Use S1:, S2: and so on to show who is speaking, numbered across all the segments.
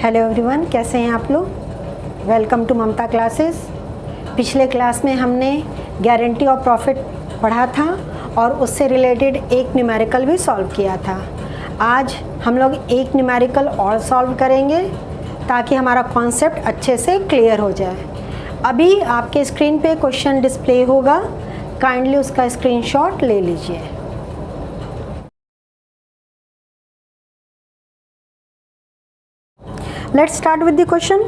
S1: Hello everyone, कैसे हैं आप लोग। Welcome to Mamta classes. पिछले क्लास में हमने गारंटी ऑफ प्रॉफिट पढ़ा था और उससे रिलेटेड एक न्यूमेरिकल भी सॉल्व किया था। आज हम लोग एक न्यूमेरिकल और सॉल्व करेंगे ताकि हमारा कॉन्सेप्ट अच्छे से क्लियर हो जाए। अभी आपके स्क्रीन पे क्वेश्चन डिस्प्ले होगा, काइंडली उसका स्क्रीनशॉट ले लीजिए। Let's start with the question.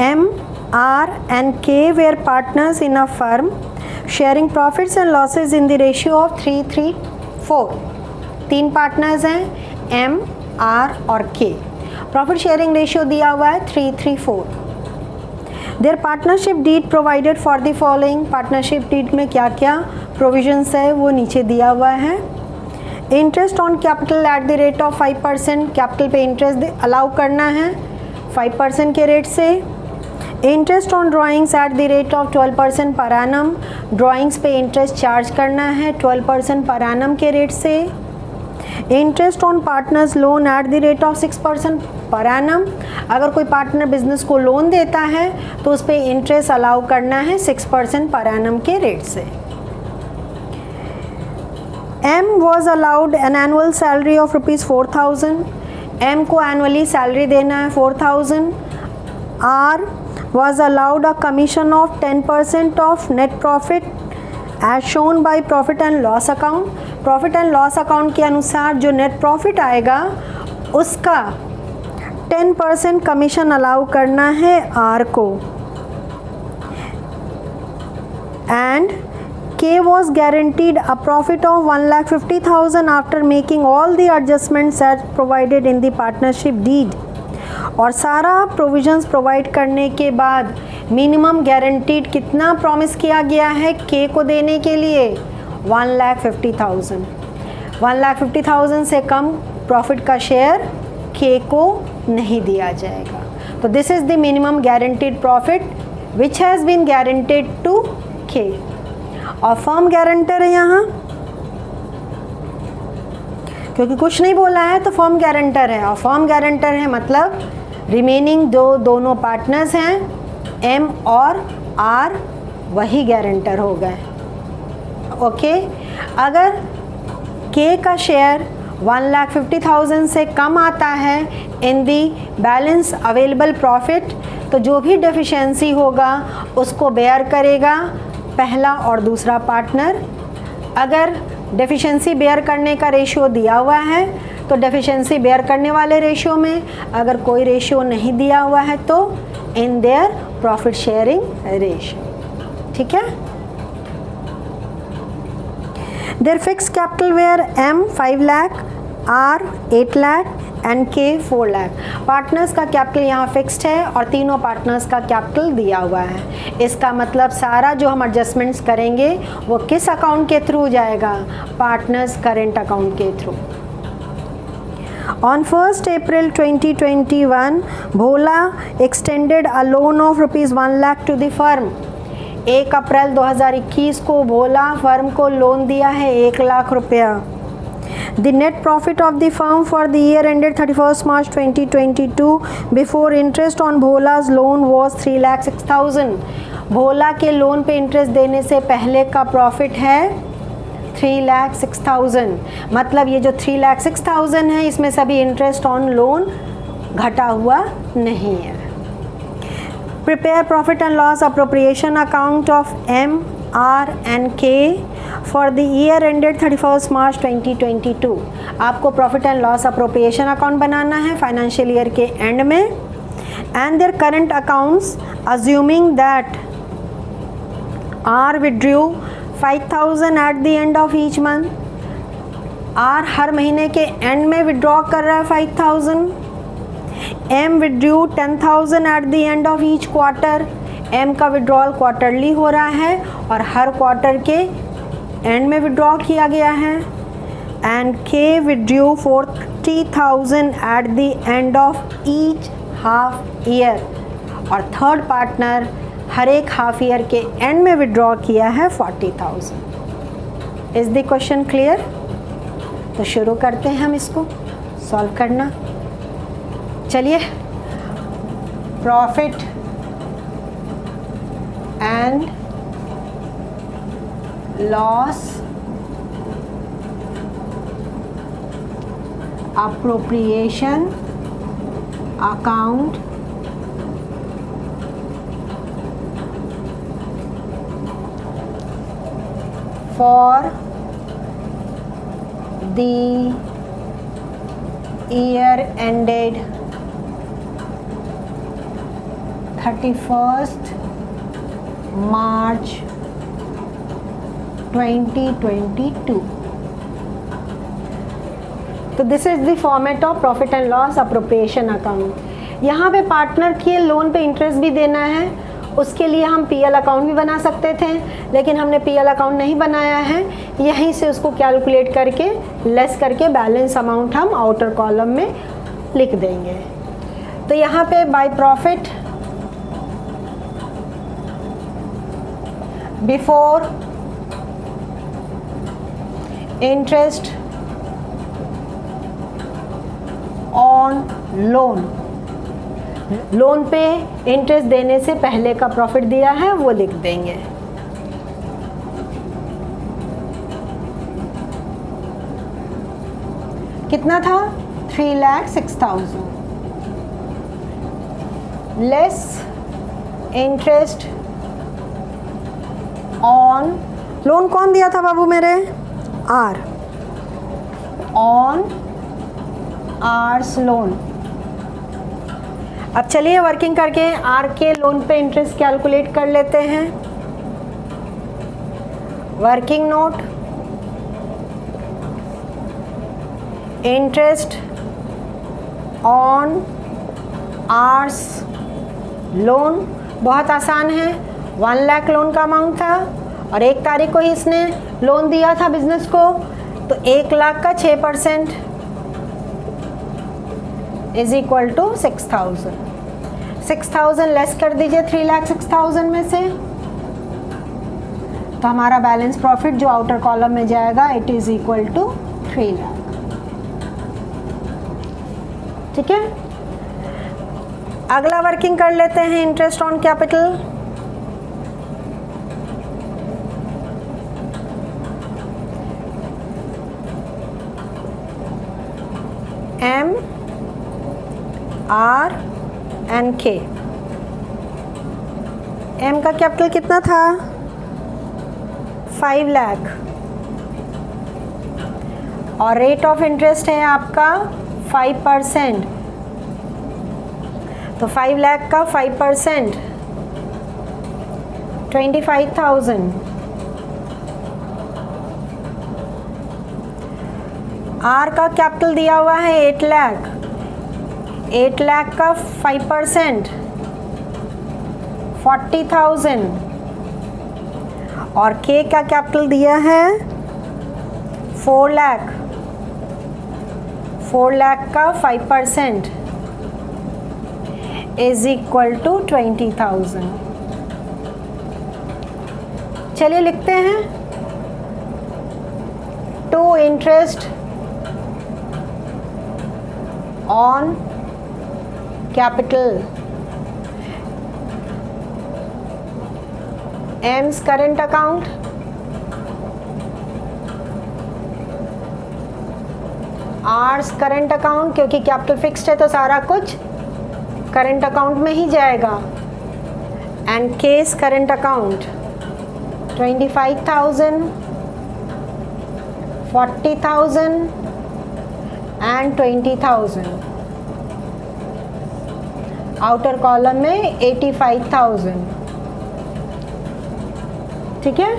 S1: M, R and K were partners in a firm sharing profits and losses in the ratio of 3:4. तीन पार्टनर्स हैं M, R और K। प्रॉफिट शेयरिंग रेशियो दिया हुआ है 3:4। Their partnership deed provided for the following। Partnership deed में क्या क्या provisions है वो नीचे दिया हुआ है। Interest on capital at the rate of 5%। Capital पे इंटरेस्ट अलाउ करना है 5% के रेट से। Interest on drawings at the rate of 12% per annum. Drawings पे इंटरेस्ट चार्ज करना है 12% पर एनम के रेट से। Interest on partners loan at the rate of 6% per annum. अगर कोई पार्टनर बिजनेस को लोन देता है तो उस पर इंटरेस्ट अलाउ करना है 6% पर एनम के रेट से। M was allowed an annual salary of ₹4,000। M को एनुअली सैलरी देना है 4,000। R was allowed a commission of 10% of net profit as shown by profit and loss account। Profit and loss account के अनुसार जो net profit आएगा उसका 10% commission allow करना है R को। And K was guaranteed a profit of 1,50,000 after making all the adjustments as provided in the partnership deed। और सारा प्रोविजंस प्रोवाइड करने के बाद मिनिमम गारंटीड कितना प्रॉमिस किया गया है K को देने के लिए 1,50,000। 1,50,000 से कम प्रॉफिट का शेयर K को नहीं दिया जाएगा। तो this is the minimum guaranteed profit which has been guaranteed to K। और फर्म गारंटर है यहाँ, क्योंकि कुछ नहीं बोला है तो फर्म गारंटर है। और फर्म गारंटर है मतलब रिमेनिंग दोनों पार्टनर्स हैं M और R, वही गारंटर हो गए। ओके, अगर K का शेयर 1,50,000 से कम आता है इन दी बैलेंस अवेलेबल प्रॉफिट, तो जो भी डेफिशिएंसी होगा उसको बेयर करेगा पहला और दूसरा पार्टनर। अगर डेफिशिएंसी बेयर करने का रेशियो दिया हुआ है तो डेफिशिएंसी बेयर करने वाले रेशियो में, अगर कोई रेशियो नहीं दिया हुआ है तो in their profit sharing ratio. ठीक है। Their fixed capital were M 5 lakh, R 8 lakh and K 4 lakh. Partners का कैपिटल यहाँ फिक्स्ड है और तीनों पार्टनर्स का कैपिटल दिया हुआ है। इसका मतलब सारा जो हम एडजस्टमेंट्स करेंगे वो किस अकाउंट के थ्रू जाएगा? पार्टनर्स करेंट अकाउंट के through. On 1st April 2021, Bhola extended a loan of ₹1 lakh to the firm। 1 अप्रैल 2021 को भोला फर्म को लोन दिया है 1 लाख रुपया। The net profit of the firm for the year ended 31st March 2022 before interest on Bhola's loan was 3,06,000। भोला के loan पे interest देने से पहले का प्रॉफिट है 3,06,000। मतलब ये जो 3,06,000 है इसमें सभी इंटरेस्ट ऑन लोन घटा हुआ नहीं है। Prepare profit and loss appropriation account of M, R and K for the year ended 31st March 2022। आपको profit and loss appropriation account बनाना है फाइनेंशियल ईयर के एंड में। And their current accounts assuming that R withdrew 5,000 at the end of each month. R हर महीने के end में withdraw कर रहा है 5,000। M withdrew 10,000 eight the end of each quarter. M का विड्रॉल क्वार्टरली हो रहा है और हर क्वार्टर के एंड में विड्रॉ किया गया है। And K withdrew 40,000 eight the end of each half year. और थर्ड पार्टनर हर एक हाफ ईयर के एंड में विड्रॉ किया है 40,000। Is the question clear? तो शुरू करते हैं हम इसको सॉल्व करना। चलिए profit and loss appropriation account for the year ended 31st March 2022. तो this is the format of profit and loss appropriation account. यहाँ पे पार्टनर के लोन पे इंटरेस्ट भी देना है, उसके लिए हम पीएल अकाउंट भी बना सकते थे, लेकिन हमने पीएल अकाउंट नहीं बनाया है। यहीं से उसको कैलकुलेट करके लेस करके बैलेंस अमाउंट हम आउटर कॉलम में लिख देंगे। तो यहाँ पे by profit before interest on loan, loan पे इंटरेस्ट देने से पहले का प्रॉफिट दिया है वो लिख देंगे। कितना था? 3,06,000 लेस इंटरेस्ट ऑन लोन। कौन दिया था बाबू मेरे? R, on R's loan. अब चलिए वर्किंग करके आर के लोन पे इंटरेस्ट कैलकुलेट कर लेते हैं। Working note, interest on R's loan बहुत आसान है। 1 लाख लोन का अमाउंट था और 1 तारीख को ही इसने लोन दिया था बिजनेस को, तो 1 लाख का 6% इज इक्वल टू 6,000। 6,000 लेस कर दीजिए 3,06,000 में से, तो हमारा बैलेंस प्रॉफिट जो आउटर कॉलम में जाएगा it is equal to 3 lakh. ठीक है, अगला वर्किंग कर लेते हैं interest on capital. M R and K. M का कैपिटल कितना था? 5 लाख और रेट ऑफ इंटरेस्ट है आपका 5%। तो 5 लाख का 5% 25,000। आर का कैपिटल दिया हुआ है 8 लाख। 8 लाख का 5% 40,000 और के का कैपिटल दिया है 4 लाख। 4 लाख का 5% इज इक्वल टू 20,000। चलिए लिखते हैं to interest on capital M's current account R's current account, क्योंकि कैपिटल फिक्स्ड है तो सारा कुछ करंट अकाउंट में ही जाएगा, and K's current account 25,000 40,000 and 20,000। Outer column में 85,000। ठीक है,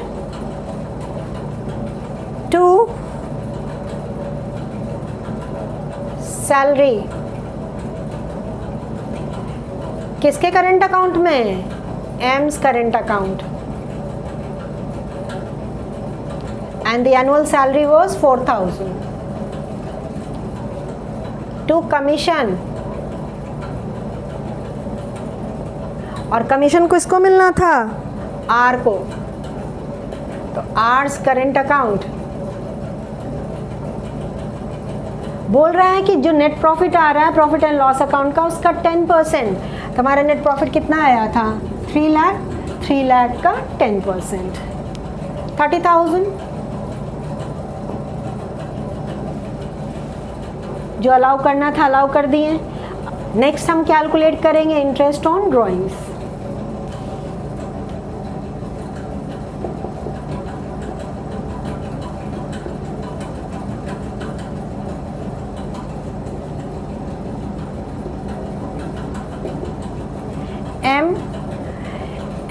S1: टू सैलरी किसके करंट अकाउंट में? M's current account, and the annual salary was 4,000। To commission, और कमीशन किसको मिलना था? आर को, तो आर्स करंट अकाउंट बोल रहा है कि जो नेट प्रॉफिट आ रहा है प्रॉफिट एंड लॉस अकाउंट का, उसका 10%। तो हमारा नेट प्रॉफिट कितना आया था? 3 लाख। 3 लाख का 10% 30,000। जो अलाउ करना था अलाउ कर दिए। नेक्स्ट हम कैलकुलेट करेंगे interest on drawings.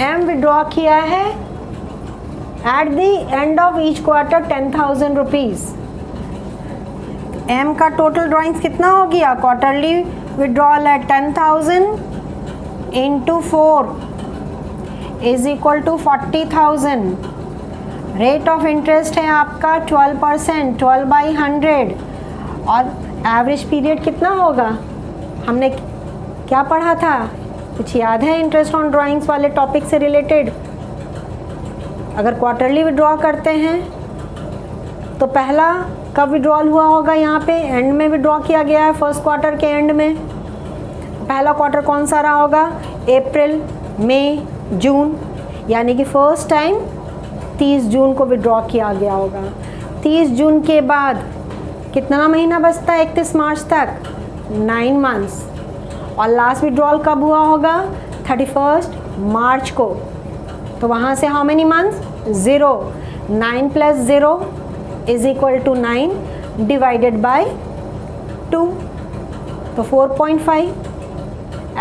S1: M withdraw किया है at the end of each quarter 10,000 rupees. M का टोटल ड्राइंग्स कितना हो गया? क्वार्टरली विड्रॉल है 10,000 into 4 is equal to 40,000। Rate of interest है आपका 12%, 12/100। और एवरेज पीरियड कितना होगा? हमने क्या पढ़ा था? कुछ याद है इंटरेस्ट ऑन ड्राइंग्स वाले टॉपिक से रिलेटेड? अगर क्वार्टरली विड्रॉ करते हैं तो पहला कब विड्रॉल हुआ होगा? यहाँ पे एंड में विड्रॉ किया गया है, फर्स्ट क्वार्टर के एंड में। पहला क्वार्टर कौन सा रहा होगा? अप्रैल, मई, जून, यानी कि फर्स्ट टाइम 30 जून को विड्रॉ किया गया होगा। 30 जून के बाद कितना महीना बचता है 31 मार्च तक? 9 मंथ्स। और लास्ट विड्रॉल कब हुआ होगा? 31 मार्च को। तो वहाँ से how many months? 0। 9 + 0 is equal to 9 divided by 2, तो 4.5।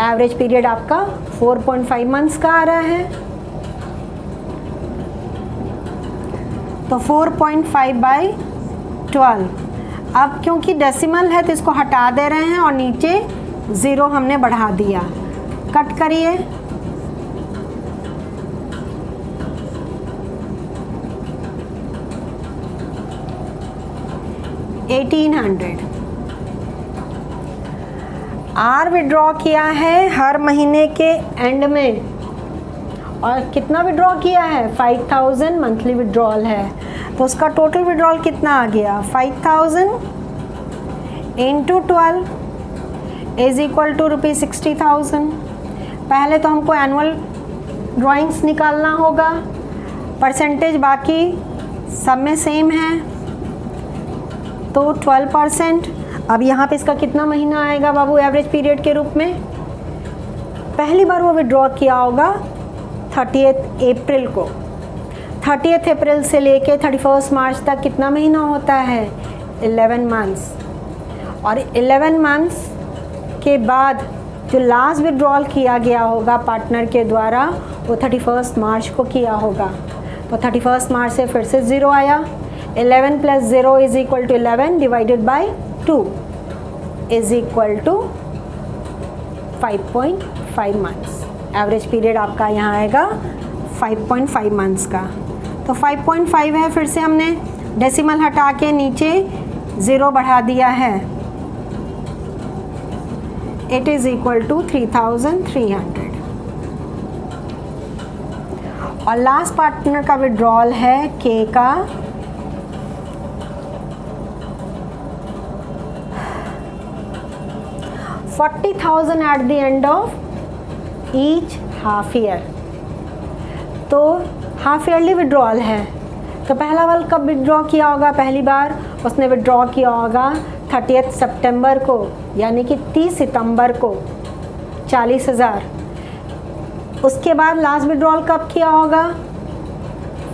S1: एवरेज पीरियड आपका 4.5 मंथ्स का आ रहा है। तो 4.5/12। अब क्योंकि डेसिमल है तो इसको हटा दे रहे हैं और नीचे 0 हमने बढ़ा दिया। कट करिए। 1800। आर विड्रॉ किया है हर महीने के एंड में। और कितना विड्रॉ किया है? 5,000 मंथली विड्रॉल है। तो उसका टोटल विड्रॉल कितना आ गया? 5,000 इंटू 12 इज इक्वल टू ₹60,000। पहले तो हमको एनुअल ड्राइंग्स निकालना होगा। परसेंटेज बाकी सब में सेम है, तो 12%। अब यहाँ पे इसका कितना महीना आएगा बाबू एवरेज पीरियड के रूप में? पहली बार वो विड्रॉ किया होगा 30 अप्रैल को। 30 अप्रैल से लेके 31 मार्च तक कितना महीना होता है? 11 मंथ्स। और 11 मंथ्स के बाद जो लास्ट विड्रॉल किया गया होगा पार्टनर के द्वारा वो 31 मार्च को किया होगा। तो 31 मार्च से फिर से 0 आया। 11 + 0 is equal to 11 divided by 2 is equal to 5.5 months. Average period आपका यहाँ आएगा 5.5 मंथ्स का। तो 5.5 है, फिर से हमने डेसिमल हटा के नीचे 0 बढ़ा दिया है। It is equal to 3,300। और लास्ट पार्टनर का विड्रॉल है के का 40,000 eight the end of each half year. तो हाफ ईयरली विड्रॉल है। तो पहला वाला कब विड्रॉ किया होगा? पहली बार उसने विड्रॉ किया होगा 30 सितंबर को, यानी कि 30 सितंबर को 40,000। उसके बाद लास्ट विड्रॉल कब किया होगा?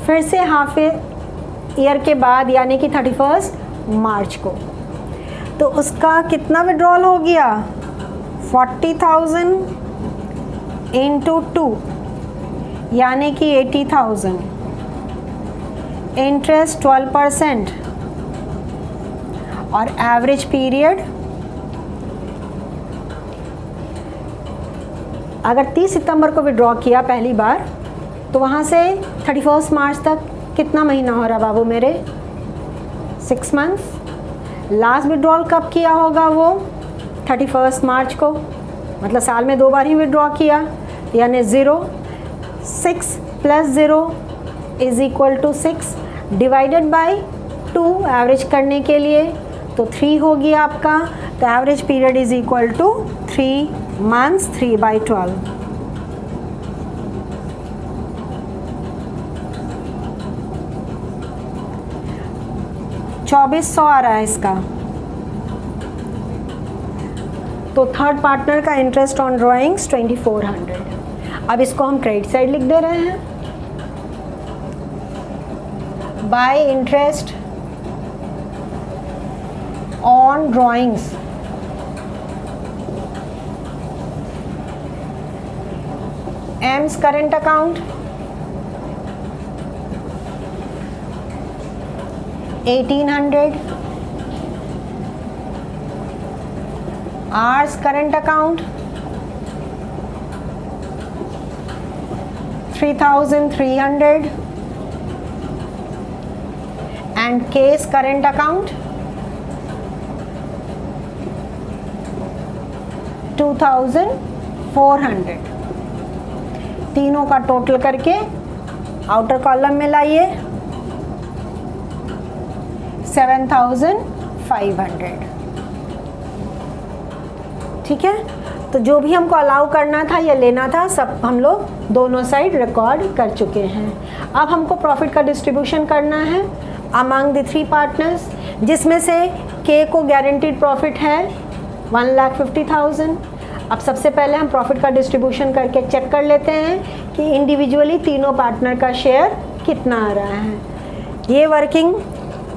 S1: फिर से हाफ ईयर के बाद, यानी कि 31 मार्च को। तो उसका कितना विड्रॉल हो गया? 40,000 इंटू 2 यानी कि 80,000। इंटरेस्ट 12% और एवरेज पीरियड अगर 30 सितंबर को विड्रॉ किया पहली बार तो वहाँ से 31 मार्च तक कितना महीना हो रहा बाबू मेरे? 6 मंथ्स। लास्ट विड्रॉल कब किया होगा? वो 31 मार्च को, मतलब साल में 2 बार ही विड्रॉ किया, यानी 0। 6 + 0 is equal to 6 divided by 2 average करने के लिए तो 3 होगी आपका, तो average period is equal to 3 months, 3/12। 2400 आ रहा है इसका। तो थर्ड पार्टनर का इंटरेस्ट ऑन ड्राइंग्स 2400। अब इसको हम क्रेडिट साइड लिख दे रहे हैं। By interest on drawings M's current account 1800, R's current account 3300 and K's current account 2400। तीनों का टोटल करके आउटर कॉलम में लाइए 7500। ठीक है, तो जो भी हमको अलाउ करना था या लेना था सब हम लोग दोनों साइड रिकॉर्ड कर चुके हैं। अब हमको प्रॉफिट का डिस्ट्रीब्यूशन करना है अमंग द 3 पार्टनर्स, जिसमें से के को गारंटीड प्रॉफिट है 1,50,000। अब सबसे पहले हम प्रॉफिट का डिस्ट्रीब्यूशन करके चेक कर लेते हैं कि इंडिविजुअली तीनों पार्टनर का शेयर कितना आ रहा है। ये वर्किंग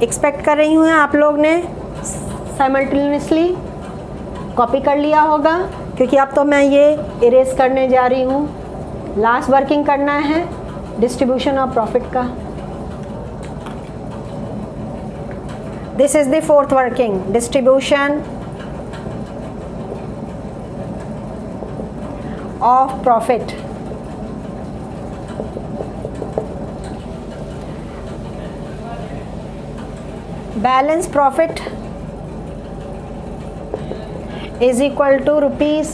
S1: एक्सपेक्ट कर रही हूँ आप लोग ने साइमल्टेनियसली कॉपी कर लिया होगा, क्योंकि अब तो मैं ये इरेज करने जा रही हूँ। लास्ट वर्किंग करना है डिस्ट्रीब्यूशन ऑफ प्रॉफिट का। This is the fourth working, distribution of profit. Balance profit is equal to rupees,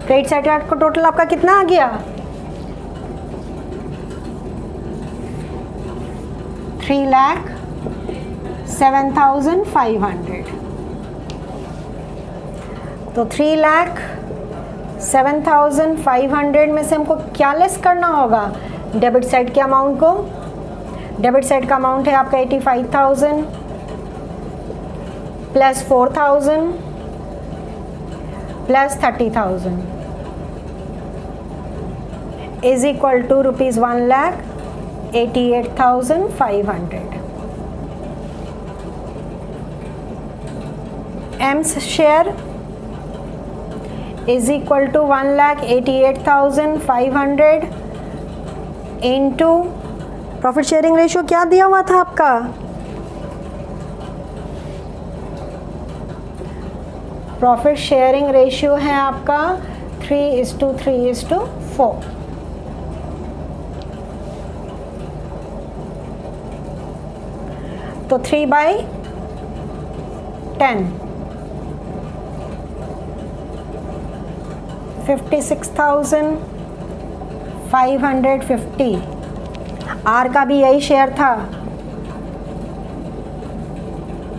S1: credit side का टोटल आपका कितना आ गया 3,07,500। तो 3,07,500 में से हमको क्या लेस करना होगा डेबिट साइड के अमाउंट को। डेबिट साइड का अमाउंट है आपका 85,000 plus 4,000 plus 30,000 is equal to rupees 1,88,500। M's share is equal to 1,88,500 into profit sharing ratio क्या दिया हुआ था आपका, प्रॉफिट शेयरिंग रेशियो है आपका 3:3:4। तो 3/10 56,550। आर का भी यही शेयर था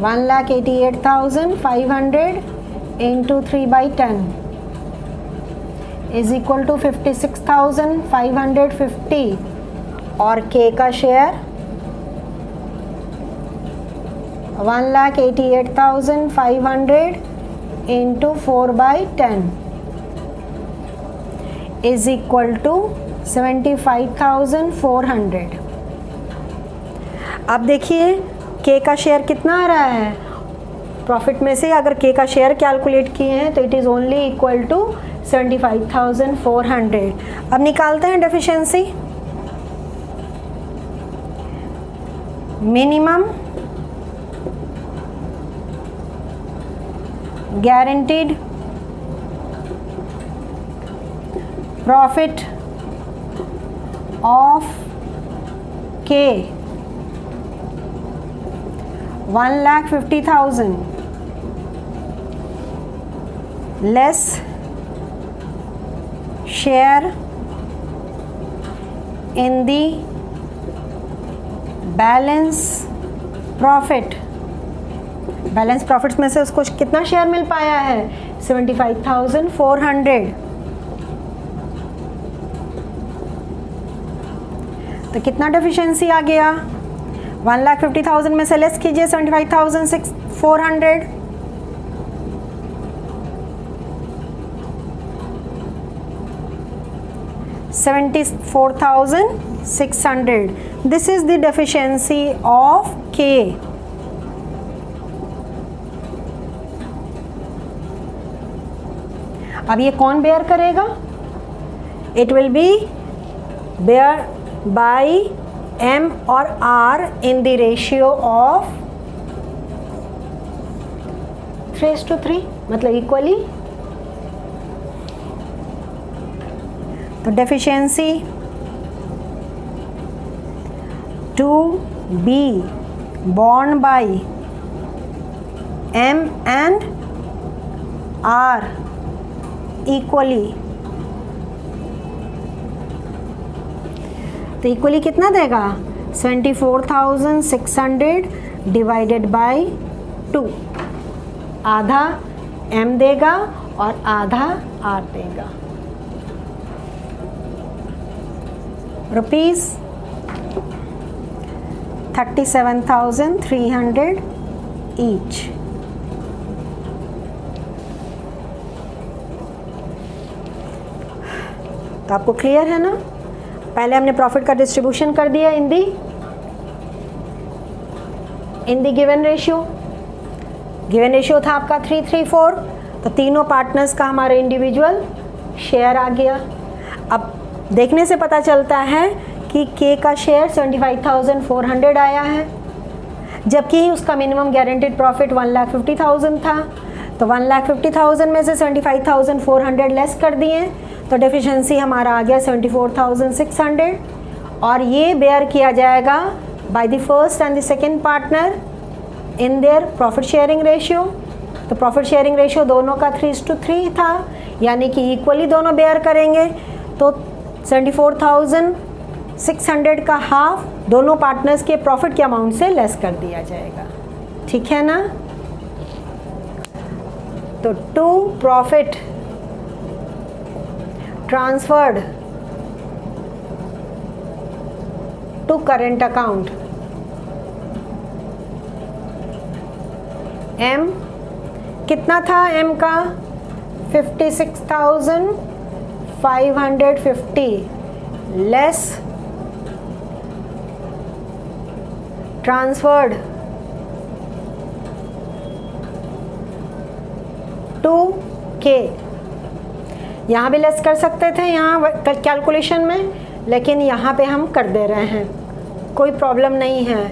S1: 1,88,500 इंटू 3/10 इज इक्वल टू 56,550 और के का share 1,88,500 into 4/10 is equal to 75,400। अब देखिए के का शेयर कितना आ रहा है प्रॉफिट में से। अगर के का शेयर कैलकुलेट किए हैं तो it is only equal to 75,400। अब निकालते हैं deficiency. Minimum guaranteed profit of के 1,50,000 less share in the balance profit balance profits में से उसको कितना शेयर मिल पाया है? 75,400। तो कितना डेफिशिएंसी आ गया? 1,50,000 में से लेस कीजिए 75,400। $74,600. This is the deficiency of K. अब ये कौन बेयर करेगा? It will be bear by M और R in the ratio of 3:3, मतलब इक्वली। तो deficiency to be borne by M and R equally, तो इक्वली कितना देगा? 74,600 डिवाइडेड बाई 2। आधा M देगा और आधा R देगा। Rupees 37,300 each. तो आपको क्लियर है ना? पहले हमने प्रॉफिट का डिस्ट्रीब्यूशन कर दिया in the given ratio. Given ratio था आपका 3:4, तो तीनों पार्टनर्स का हमारे इंडिविजुअल शेयर आ गया। अब देखने से पता चलता है कि के का शेयर 75,400 आया है, जबकि उसका मिनिमम गारंटीड प्रॉफिट 1,50,000 था। तो 1,50,000 में से 75,400 लेस कर दिए, तो डेफिशिएंसी हमारा आ गया 74,600, और ये बेयर किया जाएगा by the first and the second partner in their profit sharing ratio. तो प्रॉफिट शेयरिंग रेशियो दोनों का 3:3 था, यानी कि इक्वली दोनों बेयर करेंगे। तो 74,600 का हाफ दोनों पार्टनर्स के प्रॉफिट के अमाउंट से लेस कर दिया जाएगा। ठीक है ना? तो to profit transferred to current account, M कितना था? M का 56,550 लेस ट्रांसफर्ड टू K। यहाँ भी लेस कर सकते थे यहाँ कैलकुलेशन में, लेकिन यहाँ पे हम कर दे रहे हैं, कोई प्रॉब्लम नहीं है।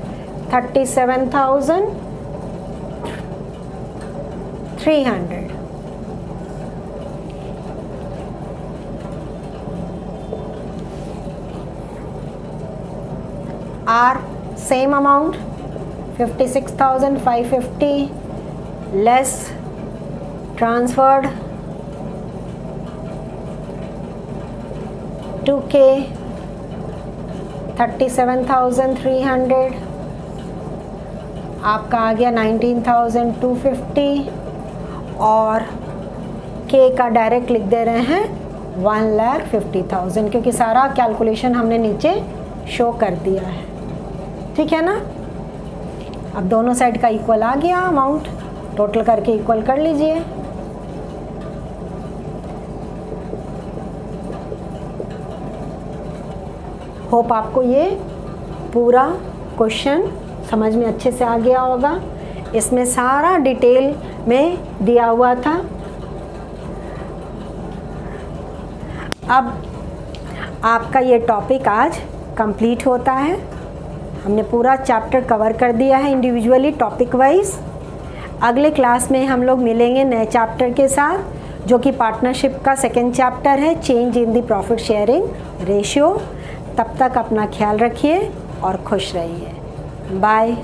S1: 37,300। R same amount 56,550 less transferred to K 37,300, आपका आ गया 19,250, और K का डायरेक्ट लिख दे रहे हैं 1,50,000, क्योंकि सारा कैलकुलेशन हमने नीचे शो कर दिया है। ठीक है ना? अब दोनों साइड का इक्वल आ गया अमाउंट, टोटल करके इक्वल कर लीजिए। होप आपको ये पूरा क्वेश्चन समझ में अच्छे से आ गया होगा। इसमें सारा डिटेल में दिया हुआ था। अब आपका ये टॉपिक आज कंप्लीट होता है। हमने पूरा चैप्टर कवर कर दिया है इंडिविजुअली टॉपिक वाइज। अगले क्लास में हम लोग मिलेंगे नए चैप्टर के साथ, जो कि पार्टनरशिप का सेकेंड चैप्टर है, change in the profit sharing ratio. तब तक अपना ख्याल रखिए और खुश रहिए। बाय।